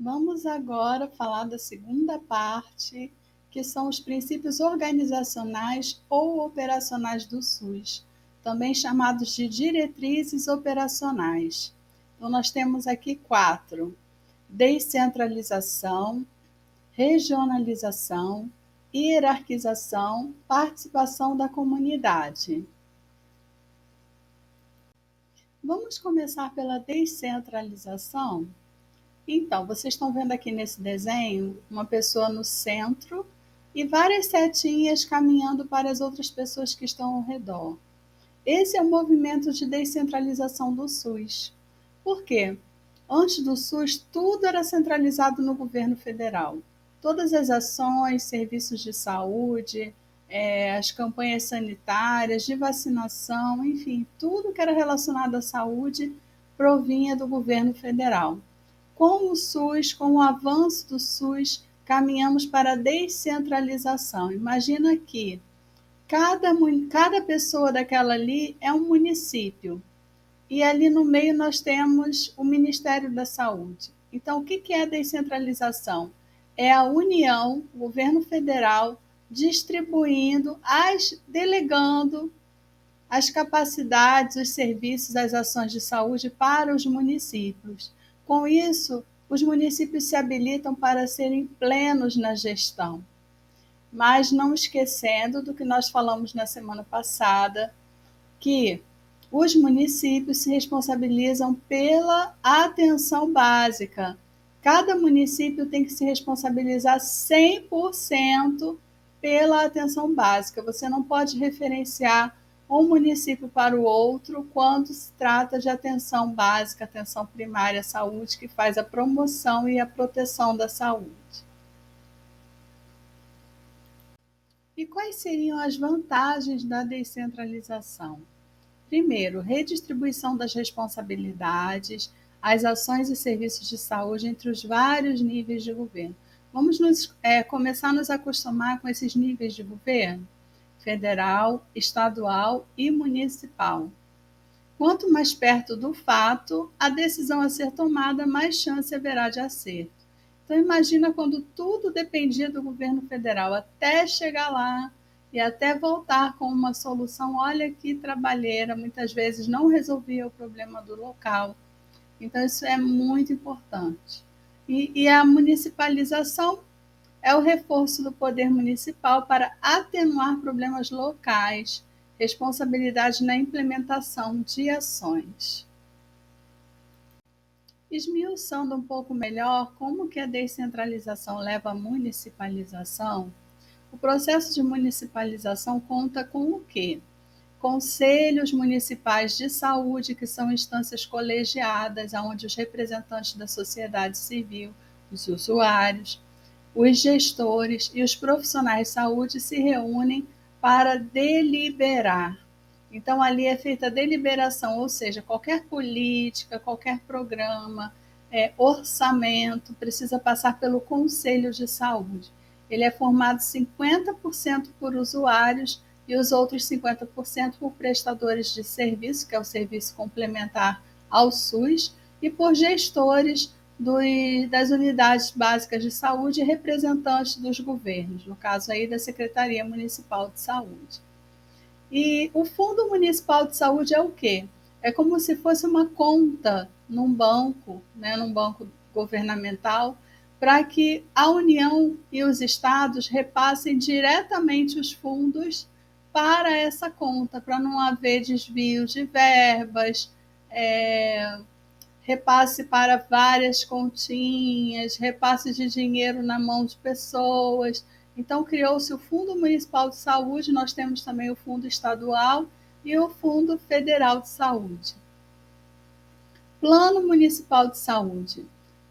Vamos agora falar da segunda parte, que são os princípios organizacionais ou operacionais do SUS, também chamados de diretrizes operacionais. Então, nós temos aqui 4: descentralização, regionalização, hierarquização, participação da comunidade. Vamos começar pela descentralização? Então, vocês estão vendo aqui nesse desenho uma pessoa no centro e várias setinhas caminhando para as outras pessoas que estão ao redor. Esse é o movimento de descentralização do SUS. Por quê? Antes do SUS, tudo era centralizado no governo federal. Todas as ações, serviços de saúde, as campanhas sanitárias, de vacinação, enfim, tudo que era relacionado à saúde provinha do governo federal. Com o SUS, com o avanço do SUS, caminhamos para a descentralização. Imagina que cada pessoa daquela ali é um município. E ali no meio nós temos o Ministério da Saúde. Então, o que é a descentralização? É a União, o governo federal, delegando as capacidades, os serviços, as ações de saúde para os municípios. Com isso, os municípios se habilitam para serem plenos na gestão. Mas não esquecendo do que nós falamos na semana passada, que os municípios se responsabilizam pela atenção básica. Cada município tem que se responsabilizar 100% pela atenção básica. Você não pode referenciar um município para o outro quando se trata de atenção básica, atenção primária, saúde, que faz a promoção e a proteção da saúde. E quais seriam as vantagens da descentralização? Primeiro, redistribuição das responsabilidades, as ações e serviços de saúde entre os vários níveis de governo. Vamos começar a nos acostumar com esses níveis de governo: federal, estadual e municipal. Quanto mais perto do fato, a decisão a ser tomada, mais chance haverá de acerto. Então, imagina quando tudo dependia do governo federal, até chegar lá e até voltar com uma solução. Olha que trabalheira, muitas vezes não resolvia o problema do local. Então, isso é muito importante. E a municipalização é o reforço do poder municipal para atenuar problemas locais, responsabilidade na implementação de ações. Esmiuçando um pouco melhor como que a descentralização leva à municipalização, o processo de municipalização conta com o quê? Conselhos municipais de saúde, que são instâncias colegiadas, onde os representantes da sociedade civil, os usuários, os gestores e os profissionais de saúde se reúnem para deliberar. Então, ali é feita a deliberação, ou seja, qualquer política, qualquer programa, orçamento, precisa passar pelo Conselho de Saúde. Ele é formado 50% por usuários e os outros 50% por prestadores de serviço, que é o serviço complementar ao SUS, e por gestores das unidades básicas de saúde e representantes dos governos, no caso aí da Secretaria Municipal de Saúde. E o Fundo Municipal de Saúde é o quê? É como se fosse uma conta num banco, né, num banco governamental, para que a União e os estados repassem diretamente os fundos para essa conta, para não haver desvios de verbas, repasse para várias continhas, repasse de dinheiro na mão de pessoas. Então, criou-se o Fundo Municipal de Saúde, nós temos também o Fundo Estadual e o Fundo Federal de Saúde. Plano Municipal de Saúde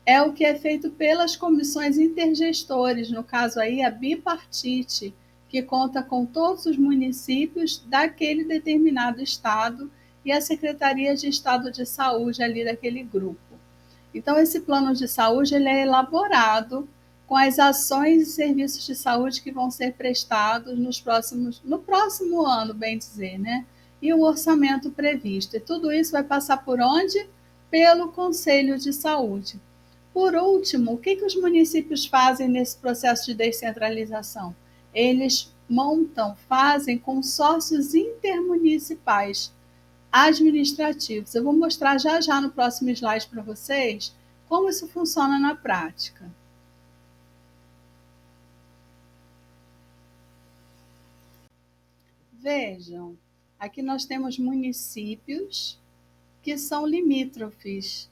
é o que é feito pelas comissões intergestores, no caso aí a bipartite, que conta com todos os municípios daquele determinado estado e a Secretaria de Estado de Saúde ali daquele grupo. Então, esse plano de saúde ele é elaborado com as ações e serviços de saúde que vão ser prestados no próximo ano, bem dizer, né? E o orçamento previsto. E tudo isso vai passar por onde? Pelo Conselho de Saúde. Por último, o que os municípios fazem nesse processo de descentralização? Eles fazem consórcios intermunicipais administrativos. Eu vou mostrar já já no próximo slide para vocês como isso funciona na prática. Vejam, aqui nós temos municípios que são limítrofes.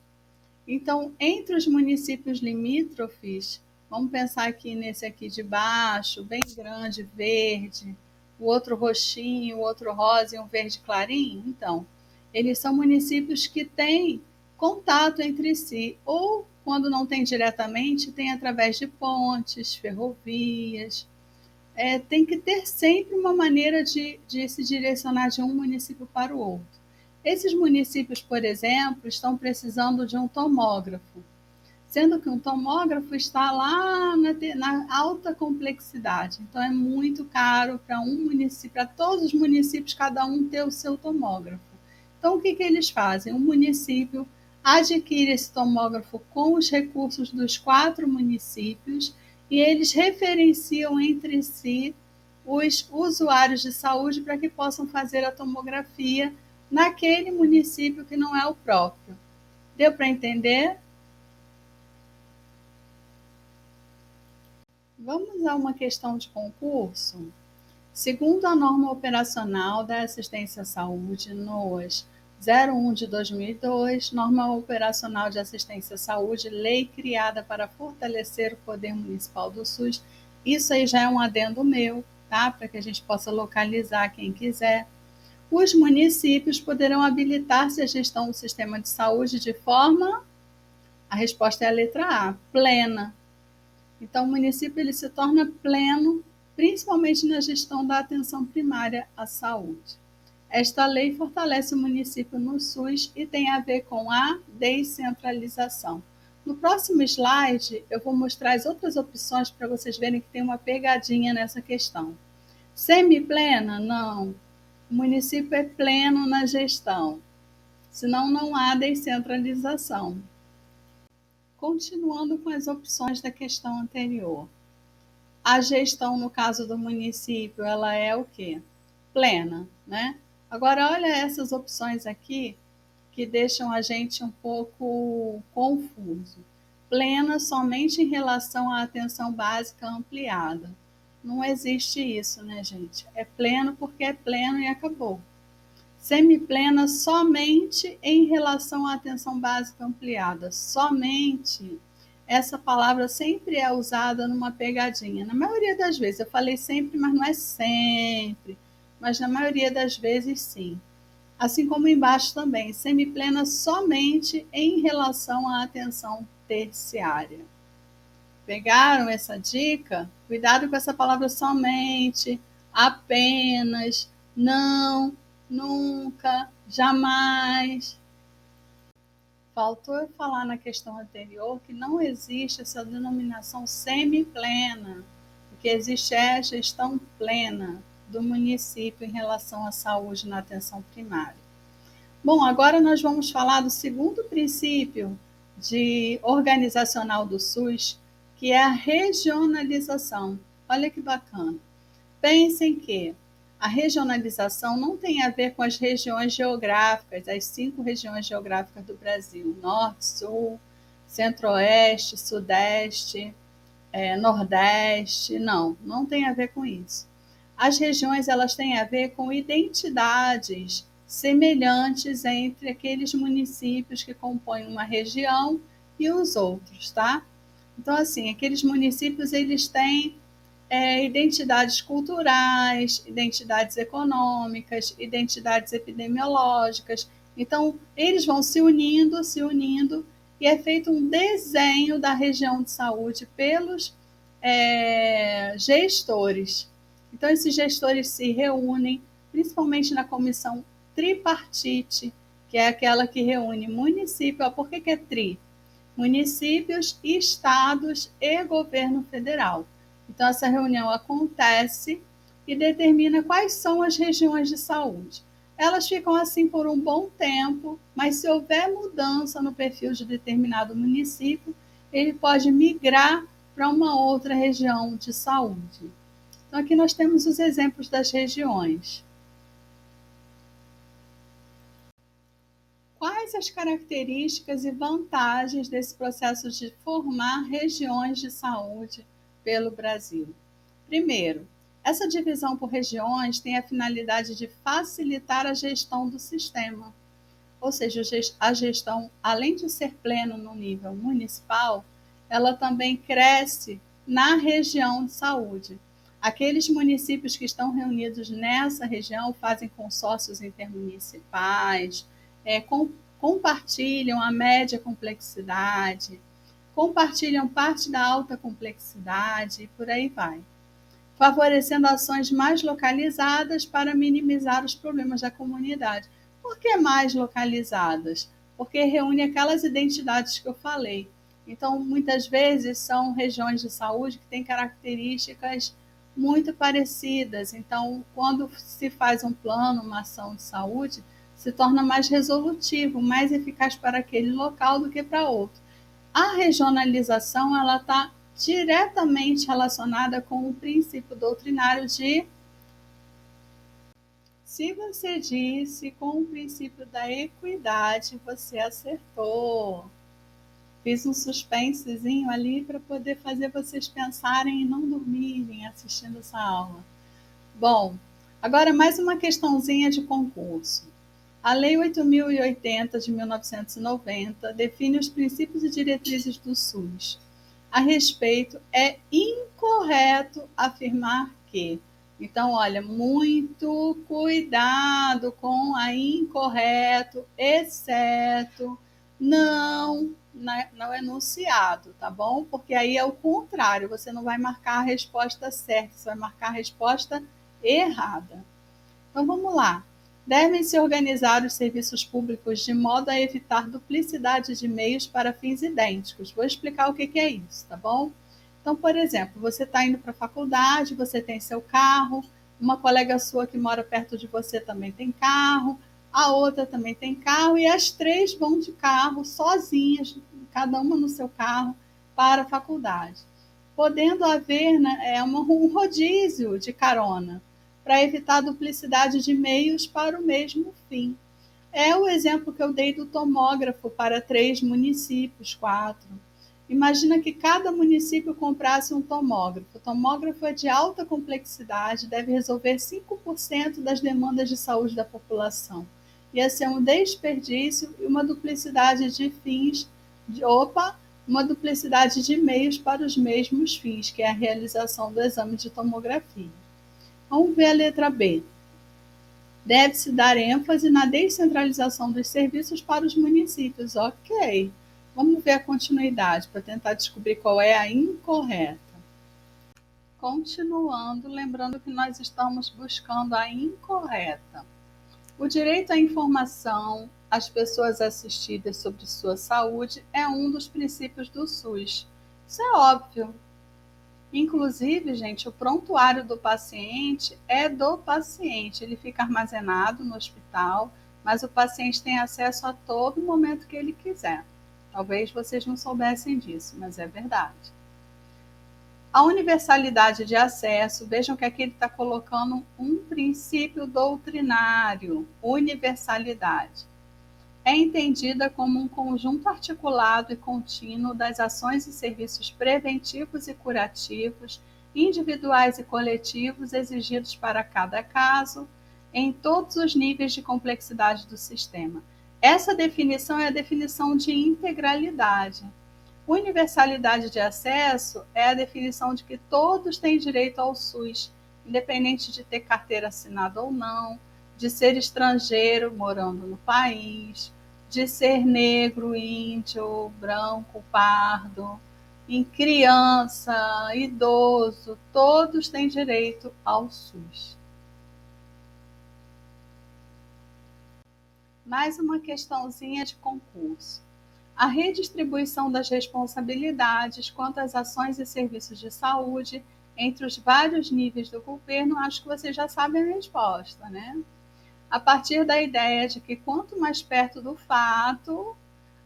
Então, entre os municípios limítrofes, vamos pensar aqui nesse aqui de baixo, bem grande, verde, o outro roxinho, o outro rosa e um verde clarinho. Então, eles são municípios que têm contato entre si, ou quando não tem diretamente, tem através de pontes, ferrovias. Tem que ter sempre uma maneira de se direcionar de um município para o outro. Esses municípios, por exemplo, estão precisando de um tomógrafo, sendo que um tomógrafo está lá na alta complexidade. Então, é muito caro para um município, para todos os municípios, cada um ter o seu tomógrafo. Então, o que eles fazem? O município adquire esse tomógrafo com os recursos dos 4 municípios e eles referenciam entre si os usuários de saúde para que possam fazer a tomografia naquele município que não é o próprio. Deu para entender? Vamos a uma questão de concurso? Segundo a norma operacional da assistência à saúde, NOAS 01 de 2002, norma operacional de assistência à saúde, lei criada para fortalecer o poder municipal do SUS. Isso aí já é um adendo meu, tá? Para que a gente possa localizar quem quiser. Os municípios poderão habilitar-se à gestão do sistema de saúde de forma, a resposta é a letra A, plena. Então, o município ele se torna pleno, principalmente na gestão da atenção primária à saúde. Esta lei fortalece o município no SUS e tem a ver com a descentralização. No próximo slide, eu vou mostrar as outras opções para vocês verem que tem uma pegadinha nessa questão. Semiplena? Não. O município é pleno na gestão, senão não há descentralização. Continuando com as opções da questão anterior. A gestão, no caso do município, ela é o quê? Plena, né? Agora, olha essas opções aqui que deixam a gente um pouco confuso. Plena somente em relação à atenção básica ampliada. Não existe isso, né, gente? É pleno porque é pleno e acabou. Semiplena somente em relação à atenção básica ampliada. Somente. Essa palavra sempre é usada numa pegadinha. Na maioria das vezes, eu falei sempre, mas não é sempre. Mas na maioria das vezes, sim. Assim como embaixo também, semiplena somente em relação à atenção terciária. Pegaram essa dica? Cuidado com essa palavra somente, apenas, não, nunca, jamais. Faltou eu falar na questão anterior que não existe essa denominação semiplena. O que existe é a gestão plena do município em relação à saúde na atenção primária. Bom, agora nós vamos falar do segundo princípio organizacional do SUS, que é a regionalização. Olha que bacana. Pensem que a regionalização não tem a ver com as regiões geográficas, as 5 regiões geográficas do Brasil: Norte, Sul, Centro-Oeste, Sudeste, Nordeste. Não tem a ver com isso. As regiões elas têm a ver com identidades semelhantes entre aqueles municípios que compõem uma região e os outros, tá? Então, assim, aqueles municípios eles têm identidades culturais, identidades econômicas, identidades epidemiológicas. Então, eles vão se unindo, e é feito um desenho da região de saúde pelos gestores. Então, esses gestores se reúnem, principalmente na comissão tripartite, que é aquela que reúne município. Por que é tri? Municípios, estados e governo federal. Então, essa reunião acontece e determina quais são as regiões de saúde. Elas ficam assim por um bom tempo, mas se houver mudança no perfil de determinado município, ele pode migrar para uma outra região de saúde. Então, aqui nós temos os exemplos das regiões. Quais as características e vantagens desse processo de formar regiões de saúde pelo Brasil? Primeiro, essa divisão por regiões tem a finalidade de facilitar a gestão do sistema. Ou seja, a gestão, além de ser plena no nível municipal, ela também cresce na região de saúde. Aqueles municípios que estão reunidos nessa região fazem consórcios intermunicipais, compartilham a média complexidade, compartilham parte da alta complexidade e por aí vai, favorecendo ações mais localizadas para minimizar os problemas da comunidade. Por que mais localizadas? Porque reúne aquelas identidades que eu falei. Então, muitas vezes são regiões de saúde que têm características muito parecidas. Então, quando se faz um plano, uma ação de saúde, se torna mais resolutivo, mais eficaz para aquele local do que para outro. A regionalização ela está diretamente relacionada com o princípio doutrinário de, se você disse com o princípio da equidade, você acertou. Fiz um suspensezinho ali para poder fazer vocês pensarem e não dormirem assistindo essa aula. Bom, agora mais uma questãozinha de concurso. A Lei 8.080 de 1990 define os princípios e diretrizes do SUS. A respeito, é incorreto afirmar que. Então, olha, muito cuidado com a incorreto, exceto, não enunciado, tá bom? Porque aí é o contrário, você não vai marcar a resposta certa, você vai marcar a resposta errada. Então, vamos lá. Devem se organizar os serviços públicos de modo a evitar duplicidade de meios para fins idênticos. Vou explicar o que é isso, tá bom? Então, por exemplo, você está indo para a faculdade, você tem seu carro, uma colega sua que mora perto de você também tem carro, a outra também tem carro, e as três vão de carro sozinhas, cada uma no seu carro, para a faculdade. Podendo haver, né, um rodízio de carona para evitar a duplicidade de meios para o mesmo fim. É o exemplo que eu dei do tomógrafo para 3 municípios, 4. Imagina que cada município comprasse um tomógrafo. O tomógrafo é de alta complexidade, deve resolver 5% das demandas de saúde da população. Ia ser um desperdício e uma duplicidade de fins, uma duplicidade de meios para os mesmos fins, que é a realização do exame de tomografia. Vamos ver a letra B. Deve-se dar ênfase na descentralização dos serviços para os municípios. Ok. Vamos ver a continuidade para tentar descobrir qual é a incorreta. Continuando, lembrando que nós estamos buscando a incorreta. O direito à informação às pessoas assistidas sobre sua saúde é um dos princípios do SUS. Isso é óbvio. Inclusive, gente, o prontuário do paciente é do paciente. Ele fica armazenado no hospital, mas o paciente tem acesso a todo momento que ele quiser. Talvez vocês não soubessem disso, mas é verdade. A universalidade de acesso, vejam que aqui ele está colocando um princípio doutrinário, universalidade. É entendida como um conjunto articulado e contínuo das ações e serviços preventivos e curativos, individuais e coletivos, exigidos para cada caso, em todos os níveis de complexidade do sistema. Essa definição é a definição de integralidade. Universalidade de acesso é a definição de que todos têm direito ao SUS, independente de ter carteira assinada ou não, de ser estrangeiro morando no país, de ser negro, índio, branco, pardo, em criança, idoso, todos têm direito ao SUS. Mais uma questãozinha de concurso. A redistribuição das responsabilidades quanto às ações e serviços de saúde entre os vários níveis do governo, acho que vocês já sabem a resposta, né? A partir da ideia de que quanto mais perto do fato,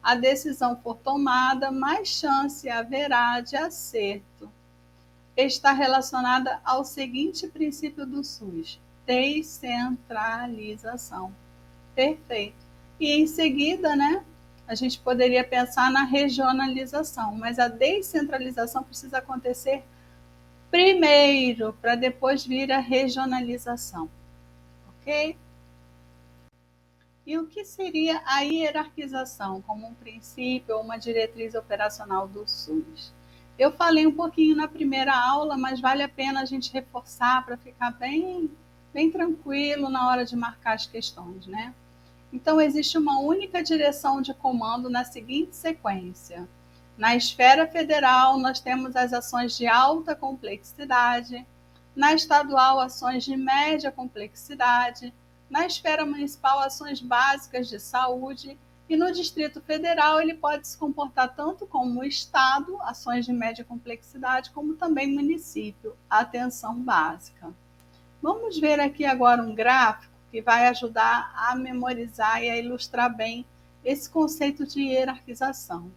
a decisão for tomada, mais chance haverá de acerto. Está relacionada ao seguinte princípio do SUS: descentralização. Perfeito. E em seguida, né, a gente poderia pensar na regionalização, mas a descentralização precisa acontecer primeiro, para depois vir a regionalização, ok? E o que seria a hierarquização como um princípio ou uma diretriz operacional do SUS? Eu falei um pouquinho na primeira aula, mas vale a pena a gente reforçar para ficar bem tranquilo na hora de marcar as questões, né? Então, existe uma única direção de comando na seguinte sequência. Na esfera federal, nós temos as ações de alta complexidade, na estadual, ações de média complexidade, na esfera municipal, ações básicas de saúde, e no Distrito Federal ele pode se comportar tanto como Estado, ações de média complexidade, como também município, atenção básica. Vamos ver aqui agora um gráfico que vai ajudar a memorizar e a ilustrar bem esse conceito de hierarquização.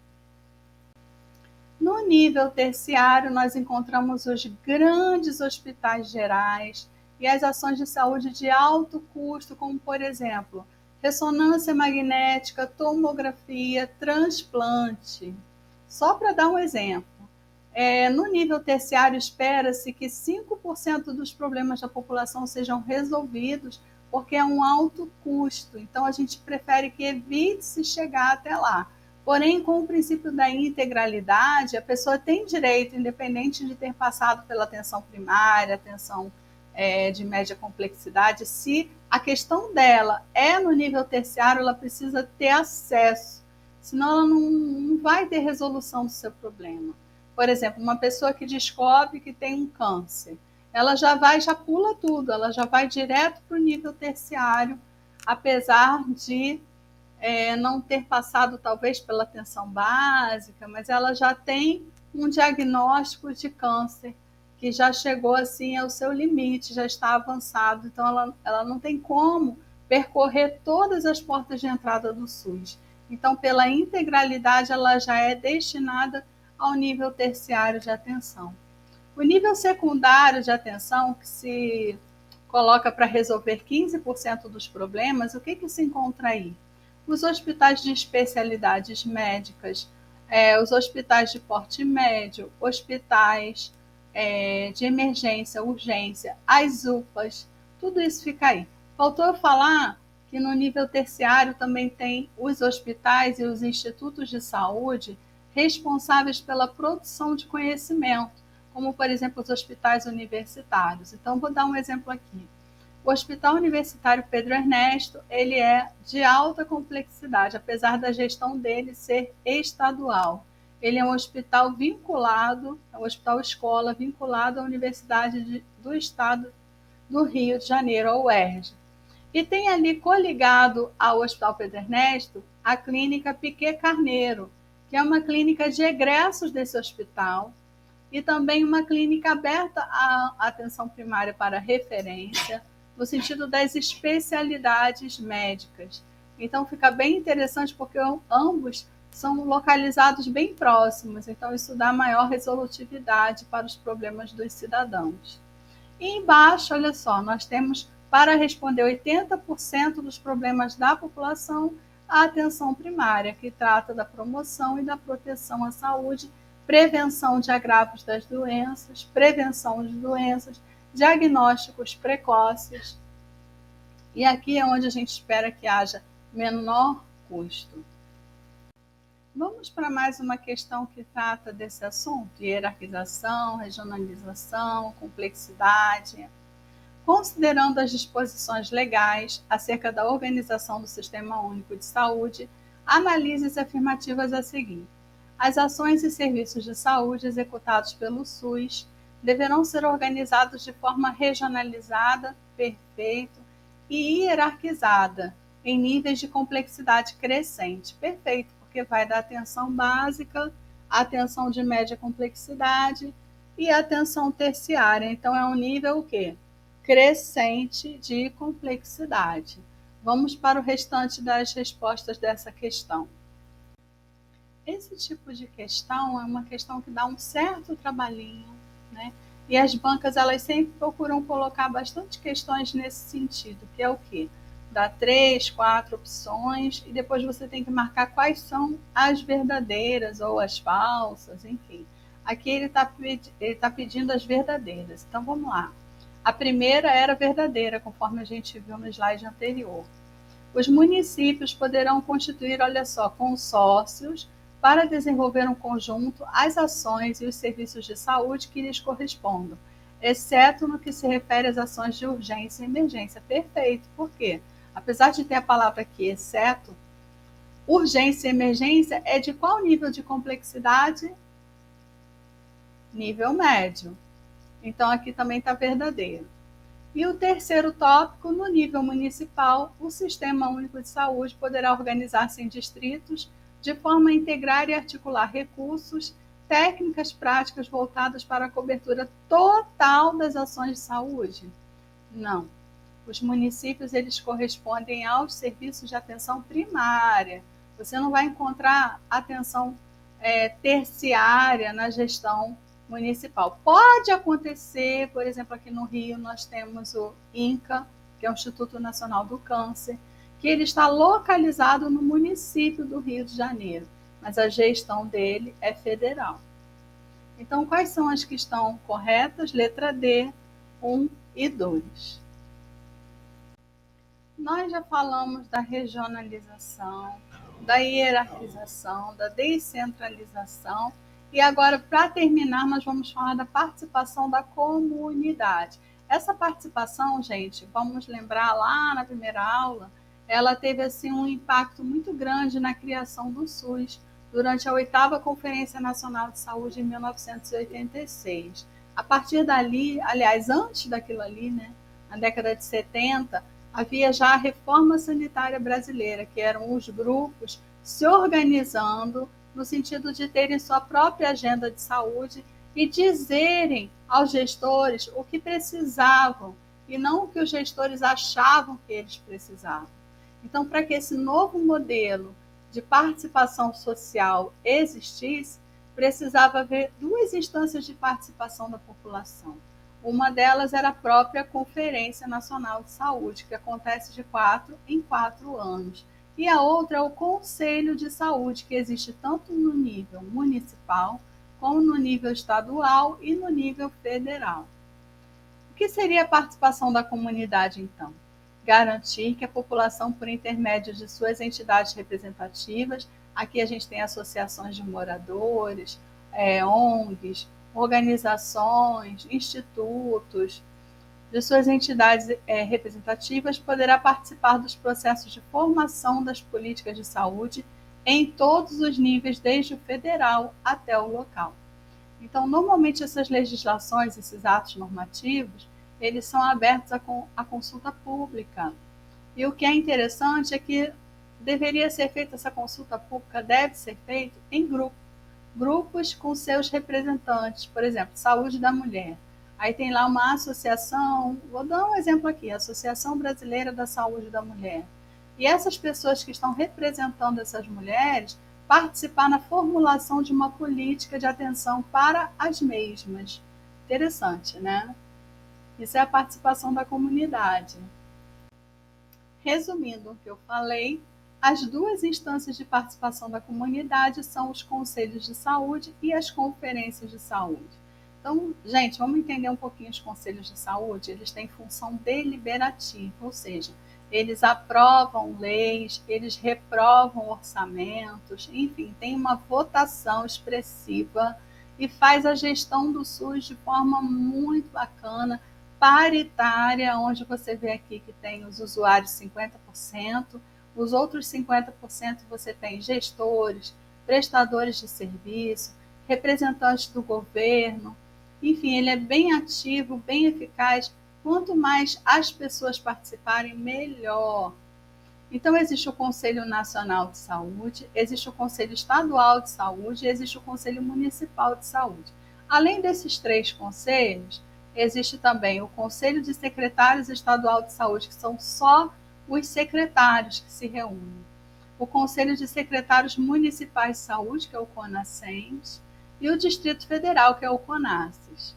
No nível terciário, nós encontramos os grandes hospitais gerais e as ações de saúde de alto custo, como, por exemplo, ressonância magnética, tomografia, transplante. Só para dar um exemplo. No nível terciário, espera-se que 5% dos problemas da população sejam resolvidos, porque é um alto custo. Então, a gente prefere que evite-se chegar até lá. Porém, com o princípio da integralidade, a pessoa tem direito, independente de ter passado pela atenção primária, atenção de média complexidade, se a questão dela é no nível terciário, ela precisa ter acesso, senão ela não vai ter resolução do seu problema. Por exemplo, uma pessoa que descobre que tem um câncer, ela já pula tudo, ela já vai direto para o nível terciário, apesar de não ter passado talvez pela atenção básica, mas ela já tem um diagnóstico de câncer que já chegou assim ao seu limite, já está avançado, então ela não tem como percorrer todas as portas de entrada do SUS. Então, pela integralidade, ela já é destinada ao nível terciário de atenção. O nível secundário de atenção, que se coloca para resolver 15% dos problemas, o que se encontra aí? Os hospitais de especialidades médicas, os hospitais de porte médio, hospitais de emergência, urgência, as UPAs, tudo isso fica aí. Faltou eu falar que no nível terciário também tem os hospitais e os institutos de saúde responsáveis pela produção de conhecimento, como, por exemplo, os hospitais universitários. Então, vou dar um exemplo aqui. O Hospital Universitário Pedro Ernesto, ele é de alta complexidade, apesar da gestão dele ser estadual. Ele é um hospital vinculado, é um hospital escola vinculado à Universidade do Estado do Rio de Janeiro, a UERJ. E tem ali coligado ao Hospital Pedro Ernesto a clínica Piquet Carneiro, que é uma clínica de egressos desse hospital, e também uma clínica aberta à atenção primária para referência, no sentido das especialidades médicas. Então, fica bem interessante porque ambos são localizados bem próximos, então isso dá maior resolutividade para os problemas dos cidadãos. E embaixo, olha só, nós temos, para responder 80% dos problemas da população, a atenção primária, que trata da promoção e da proteção à saúde, prevenção de agravos das doenças, prevenção de doenças, diagnósticos precoces. E aqui é onde a gente espera que haja menor custo. Vamos para mais uma questão que trata desse assunto: hierarquização, regionalização, complexidade. Considerando as disposições legais acerca da organização do Sistema Único de Saúde, analise as afirmativas a seguir. As ações e serviços de saúde executados pelo SUS deverão ser organizados de forma regionalizada, perfeito, e hierarquizada, em níveis de complexidade crescente. Perfeito, porque vai da atenção básica, atenção de média complexidade e atenção terciária. Então, é um nível o quê? Crescente de complexidade. Vamos para o restante das respostas dessa questão. esse tipo de questão é uma questão que dá um certo trabalhinho, né? E as bancas, elas sempre procuram colocar bastante questões nesse sentido, que é o quê? Dá 3, 4 opções e depois você tem que marcar quais são as verdadeiras ou as falsas, enfim. Aqui ele tá pedindo as verdadeiras. Então vamos lá. A primeira era verdadeira, conforme a gente viu no slide anterior. Os municípios poderão constituir, olha só, consórcios para desenvolver um conjunto as ações e os serviços de saúde que lhes correspondam, exceto no que se refere às ações de urgência e emergência. Perfeito. Por quê? Apesar de ter a palavra aqui, exceto, urgência e emergência é de qual nível de complexidade? Nível médio. Então aqui também está verdadeiro. E o terceiro tópico, no nível municipal, o Sistema Único de Saúde poderá organizar-se em distritos de forma a integrar e articular recursos, técnicas práticas voltadas para a cobertura total das ações de saúde? Não. Os municípios, eles correspondem aos serviços de atenção primária. Você não vai encontrar atenção terciária na gestão municipal. Pode acontecer, por exemplo, aqui no Rio nós temos o INCA, que é o Instituto Nacional do Câncer, que ele está localizado no município do Rio de Janeiro, mas a gestão dele é federal. Então, quais são as que estão corretas? Letra D, 1 e 2. Nós já falamos da regionalização, da hierarquização, da descentralização e agora, para terminar, nós vamos falar da participação da comunidade. Essa participação, gente, vamos lembrar lá na primeira aula, ela teve assim um impacto muito grande na criação do SUS durante a 8ª Conferência Nacional de Saúde em 1986. A partir dali, aliás, antes daquilo ali, né, na década de 70, havia já a reforma sanitária brasileira, que eram os grupos se organizando no sentido de terem sua própria agenda de saúde e dizerem aos gestores o que precisavam e não o que os gestores achavam que eles precisavam. Então, para que esse novo modelo de participação social existisse, precisava haver 2 instâncias de participação da população. Uma delas era a própria Conferência Nacional de Saúde, que acontece de 4 em 4 anos. E a outra é o Conselho de Saúde, que existe tanto no nível municipal, como no nível estadual e no nível federal. O que seria a participação da comunidade, então? Garantir que a população, por intermédio de suas entidades representativas, aqui a gente tem associações de moradores, ONGs, organizações, institutos, de suas entidades representativas, poderá participar dos processos de formação das políticas de saúde em todos os níveis, desde o federal até o local. Então, normalmente essas legislações, esses atos normativos, eles são abertos à consulta pública. E o que é interessante é que deveria ser feita essa consulta pública, deve ser feita em grupos com seus representantes, por exemplo, saúde da mulher. Aí tem lá uma associação, vou dar um exemplo aqui, a Associação Brasileira da Saúde da Mulher. E essas pessoas que estão representando essas mulheres participar na formulação de uma política de atenção para as mesmas. Interessante, né? Isso é a participação da comunidade. Resumindo o que eu falei, as 2 instâncias de participação da comunidade são os conselhos de saúde e as conferências de saúde. Então, gente, vamos entender um pouquinho os conselhos de saúde. Eles têm função deliberativa, ou seja, eles aprovam leis, eles reprovam orçamentos, enfim, tem uma votação expressiva e faz a gestão do SUS de forma muito bacana, paritária, onde você vê aqui que tem os usuários 50%, os outros 50% você tem gestores, prestadores de serviço, representantes do governo, enfim, ele é bem ativo, bem eficaz. Quanto mais as pessoas participarem, melhor. Então, existe o Conselho Nacional de Saúde, existe o Conselho Estadual de Saúde e existe o Conselho Municipal de Saúde. Além desses 3 conselhos, existe também o Conselho de Secretários Estadual de Saúde, que são só os secretários que se reúnem. o Conselho de Secretários Municipais de Saúde, que é o CONASEMS, e o Distrito Federal, que é o CONASSES.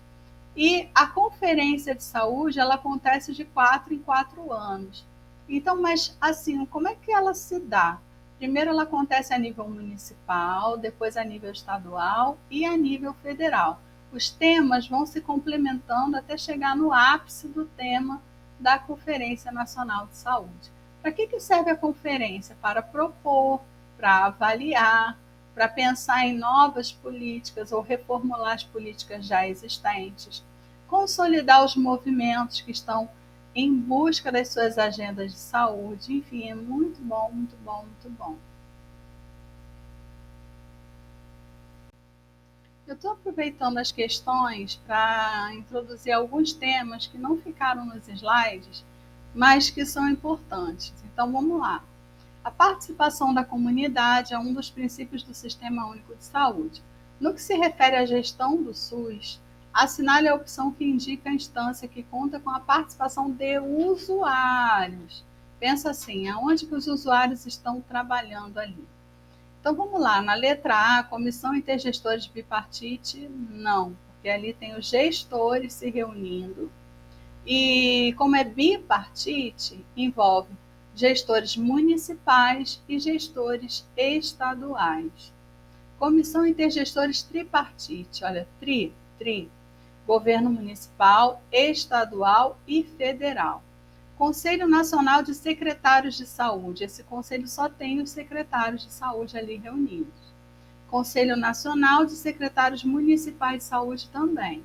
E a Conferência de Saúde, ela acontece de 4 em 4 anos. Então, mas assim, como é que ela se dá? Primeiro ela acontece a nível municipal, depois a nível estadual e a nível federal. Os temas vão se complementando até chegar no ápice do tema da Conferência Nacional de Saúde. Para que serve a conferência? Para propor, para avaliar, para pensar em novas políticas ou reformular as políticas já existentes, consolidar os movimentos que estão em busca das suas agendas de saúde. Enfim, é muito bom, muito bom, muito bom. Eu estou aproveitando as questões para introduzir alguns temas que não ficaram nos slides, mas que são importantes. Então, vamos lá. A participação da comunidade é um dos princípios do Sistema Único de Saúde. No que se refere à gestão do SUS, assinale a opção que indica a instância que conta com a participação de usuários. Pensa assim, aonde que os usuários estão trabalhando ali? Então vamos lá, na letra A, comissão intergestores bipartite, não, porque ali tem os gestores se reunindo. E como é bipartite, envolve gestores municipais e gestores estaduais. Comissão intergestores tripartite, olha, tri, governo municipal, estadual e federal. Conselho Nacional de Secretários de Saúde, esse conselho só tem os secretários de saúde ali reunidos. Conselho Nacional de Secretários Municipais de Saúde também.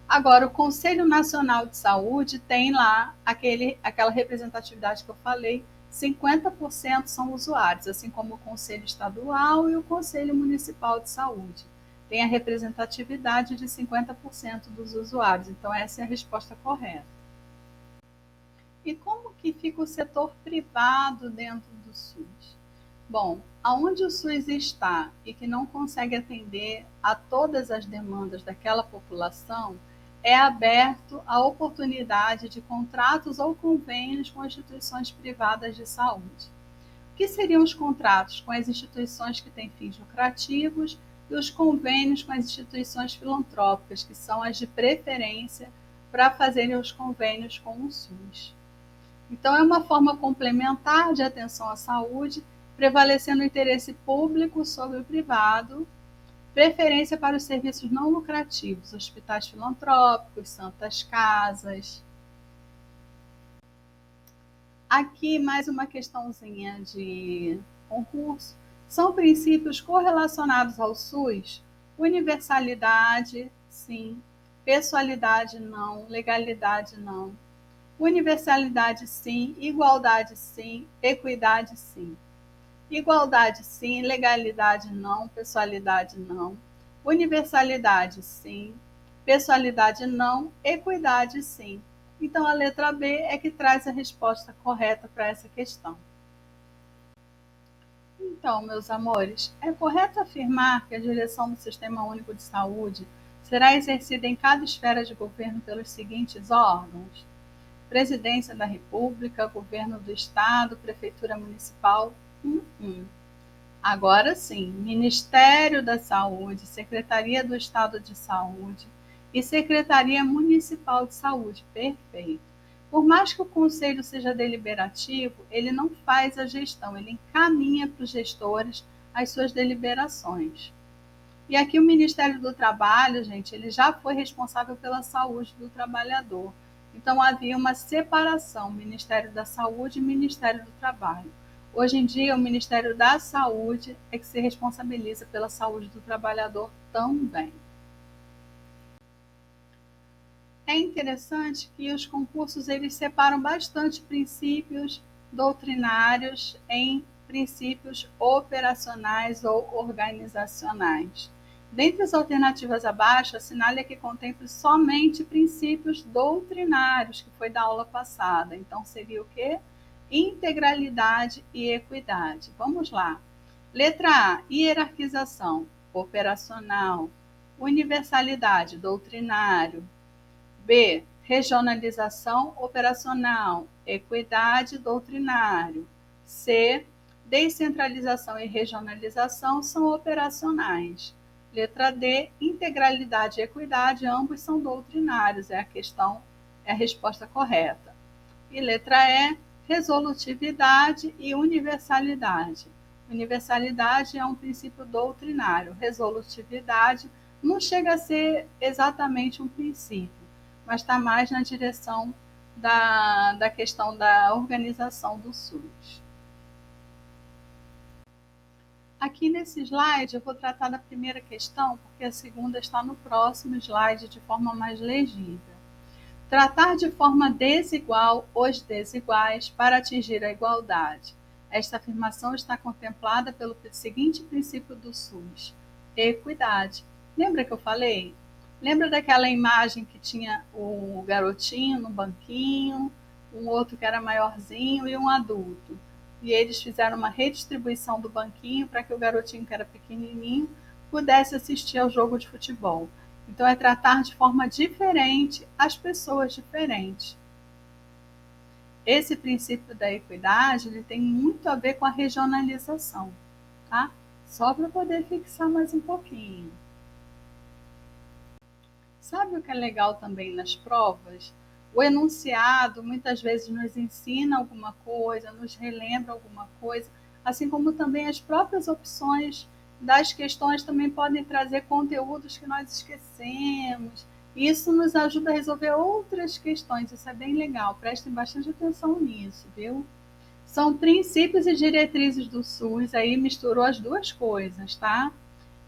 Agora, o Conselho Nacional de Saúde tem lá aquela representatividade que eu falei, 50% são usuários, assim como o Conselho Estadual e o Conselho Municipal de Saúde. Tem a representatividade de 50% dos usuários, então essa é a resposta correta. E como que fica o setor privado dentro do SUS? Bom, aonde o SUS está e que não consegue atender a todas as demandas daquela população, é aberto a oportunidade de contratos ou convênios com instituições privadas de saúde. O que seriam os contratos com as instituições que têm fins lucrativos e os convênios com as instituições filantrópicas, que são as de preferência para fazerem os convênios com o SUS. Então, é uma forma complementar de atenção à saúde, prevalecendo o interesse público sobre o privado, preferência para os serviços não lucrativos, hospitais filantrópicos, santas casas. Aqui, mais uma questãozinha de concurso. São princípios correlacionados ao SUS? Universalidade, sim. Pessoalidade, não. Legalidade, não. Universalidade, sim. Igualdade, sim. Equidade, sim. Igualdade, sim. Legalidade, não. Pessoalidade, não. Universalidade, sim. Pessoalidade, não. Equidade, sim. Então, a letra B é que traz a resposta correta para essa questão. Então, meus amores, é correto afirmar que a direção do Sistema Único de Saúde será exercida em cada esfera de governo pelos seguintes órgãos: Presidência da República, Governo do Estado, Prefeitura Municipal. Agora sim, Ministério da Saúde, Secretaria do Estado de Saúde e Secretaria Municipal de Saúde. Perfeito. Por mais que o conselho seja deliberativo, ele não faz a gestão, ele encaminha para os gestores as suas deliberações. E aqui o Ministério do Trabalho, gente, ele já foi responsável pela saúde do trabalhador. Então havia uma separação, Ministério da Saúde e Ministério do Trabalho. Hoje em dia, o Ministério da Saúde é que se responsabiliza pela saúde do trabalhador também. É interessante que os concursos eles separam bastante princípios doutrinários em princípios operacionais ou organizacionais. Dentre as alternativas abaixo, assinale a que contempla somente princípios doutrinários, que foi da aula passada. Então, seria o quê? Integralidade e equidade. Vamos lá. Letra A, hierarquização, operacional. Universalidade, doutrinário. B, regionalização operacional, equidade doutrinário. C, Descentralização e regionalização são operacionais. Letra D, integralidade e equidade, ambos são doutrinários, é a resposta correta. E letra E, resolutividade e universalidade. Universalidade é um princípio doutrinário, resolutividade não chega a ser exatamente um princípio, mas está mais na direção da questão da organização do SUS. Aqui nesse slide eu vou tratar da primeira questão, porque a segunda está no próximo slide de forma mais legível. Tratar de forma desigual os desiguais para atingir a igualdade. Esta afirmação está contemplada pelo seguinte princípio do SUS: equidade. Lembra que eu falei? Lembra daquela imagem que tinha o garotinho no banquinho, um outro que era maiorzinho e um adulto? E eles fizeram uma redistribuição do banquinho para que o garotinho, que era pequenininho, pudesse assistir ao jogo de futebol. Então, é tratar de forma diferente as pessoas diferentes. Esse princípio da equidade ele tem muito a ver com a regionalização, tá? Só para poder fixar mais um pouquinho. Sabe o que é legal também nas provas? O enunciado muitas vezes nos ensina alguma coisa, nos relembra alguma coisa, assim como também as próprias opções das questões também podem trazer conteúdos que nós esquecemos. Isso nos ajuda a resolver outras questões, isso é bem legal, prestem bastante atenção nisso, viu? São princípios e diretrizes do SUS, aí misturou as duas coisas, tá?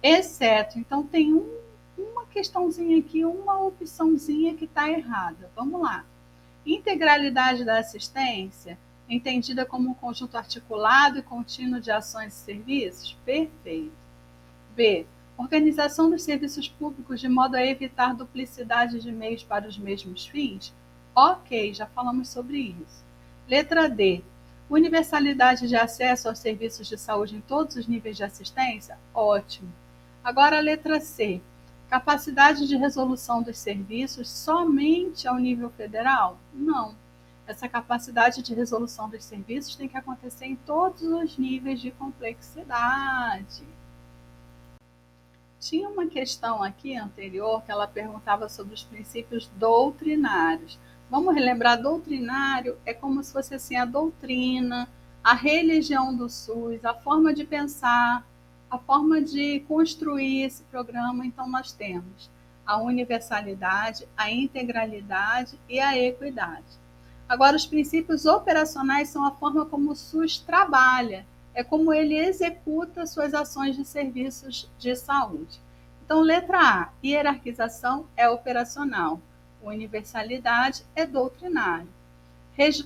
Exceto, então tem uma questãozinha aqui, uma opçãozinha que está errada. Vamos lá. Integralidade da assistência, entendida como um conjunto articulado e contínuo de ações e serviços? Perfeito. B. Organização dos serviços públicos de modo a evitar duplicidade de meios para os mesmos fins? Ok, já falamos sobre isso. Letra D. Universalidade de acesso aos serviços de saúde em todos os níveis de assistência? Ótimo. Agora a letra C. Capacidade de resolução dos serviços somente ao nível federal? Não. Essa capacidade de resolução dos serviços tem que acontecer em todos os níveis de complexidade. Tinha uma questão aqui anterior que ela perguntava sobre os princípios doutrinários. Vamos relembrar, doutrinário é como se fosse assim, a doutrina, a religião do SUS, a forma de pensar, a forma de construir esse programa. Então, nós temos a universalidade, a integralidade e a equidade. Agora, os princípios operacionais são a forma como o SUS trabalha, é como ele executa suas ações de serviços de saúde. Então, letra A, hierarquização é operacional, universalidade é doutrinário.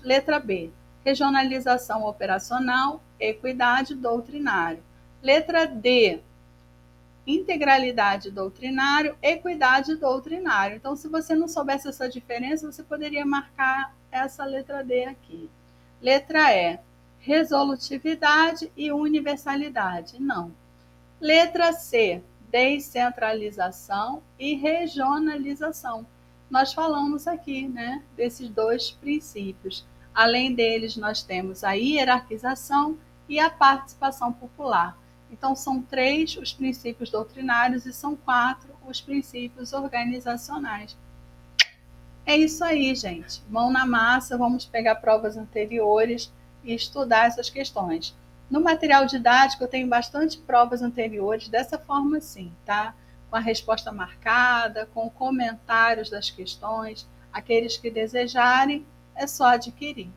Letra B, regionalização operacional, equidade doutrinário. Letra D, integralidade doutrinário, equidade doutrinário. Então, se você não soubesse essa diferença, você poderia marcar essa letra D aqui. Letra E, resolutividade e universalidade. Não. Letra C, descentralização e regionalização. Nós falamos aqui, né, desses dois princípios. Além deles, nós temos a hierarquização e a participação popular. Então, são 3 os princípios doutrinários e são 4 os princípios organizacionais. É isso aí, gente. Mão na massa, vamos pegar provas anteriores e estudar essas questões. No material didático, eu tenho bastante provas anteriores, dessa forma assim, tá? Com a resposta marcada, com comentários das questões. Aqueles que desejarem, é só adquirir.